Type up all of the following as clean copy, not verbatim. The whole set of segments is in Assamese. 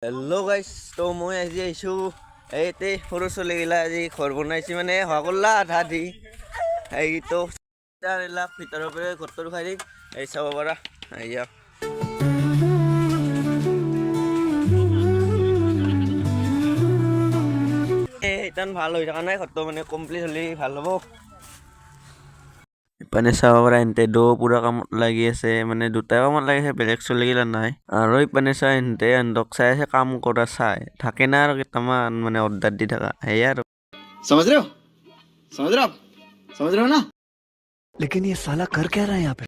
হেল্ল' গাইছ তো মই আজি আহিছোঁ এইতে সৰু ছোৱালীগিলা আজি ঘৰ বনাইছে মানে হোৱা কৰলা আধা দি এইটো ভিতৰৰ পৰা ঘৰটো খাই দিম এই চাব পাৰা এয়া ইতান ভাল হৈ থকা নাই ঘৰটো মানে কমপ্লিট হ'লে ভাল হ'ব ইপানে চাব পাৰা এনতে পুৰা কামত লাগি আছে মানে দুটা কামত লাগি আছে বেলেগ চলিগিলা নাই আৰু ইপানে চাই এনতে এনতক চাই আছে কাম কৰা চাই থাকে না আৰু কেইটামান মানে অৰ্ডাৰ দি থকা সেয়ে আৰু समझ रहे हो समझ रहे हो आप समझ रहे हो ना लेकिन ये साला कर क्या रहा है यहाँ पे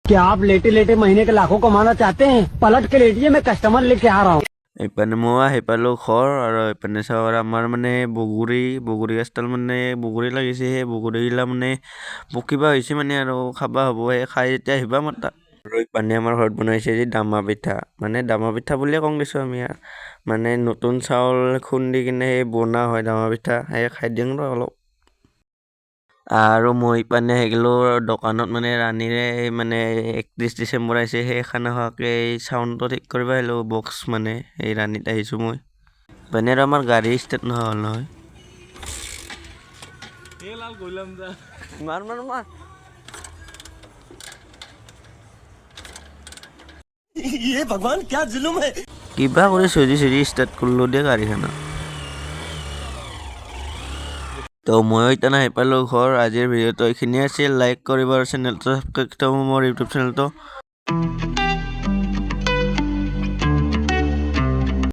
क्या आप लेटे लेटे महीने के लाखों कमाना चाहते हैं पलट के लेटिए मैं कस्टमर लेके आ रहा हूँ ইপানে মই আহি পালোঁ ঘৰ আৰু ইপানে চাব পাৰা আমাৰ মানে বগৰী গছডাল মানে বগৰী লাগিছে সেই বগৰীগিলা মানে পকিবা হৈছে মানে আৰু খাবা হ'ব সেই খাই যেতিয়া আহিবা মাতা আৰু ইপানে আমাৰ ঘৰত বনাইছে যে দামা পিঠা মানে দামা পিঠা বুলিয়ে কওঁ দিছোঁ আমি মানে নতুন চাউল খুন্দি কিনে সেই বনা হয় দামা পিঠা সেই খাই দিওঁ ৰ অলপ আৰু মই ইপানে আহি গ'লোঁ দোকানত মানে ৰাণীৰে মানে 31 ডিচেম্বৰ আহিছে সেই খানা খোৱাকে এই চাউণ্ডটো ঠিক কৰিব আহিলোঁ বক্স মানে এই ৰাণীত আহিছোঁ মই ইপানে আৰু আমাৰ গাড়ী ষ্টাৰ্ট নোহোৱা হ'ল নহয় মাৰ ये भगवान क्या जुलुम है কিবা কৰি চজি ষ্টাৰ্ট কৰিলোঁ দে গাড়ীখানা তো ময়ো এতিয়া আহি পালোঁ ঘৰ আজিৰ ভিডিঅ'টো এইখিনিয়ে আছিল লাইক কৰিব আৰু চেনেলটো ছাবস্ক্ৰাইব কৰিব মোৰ ইউটিউব চেনেলটো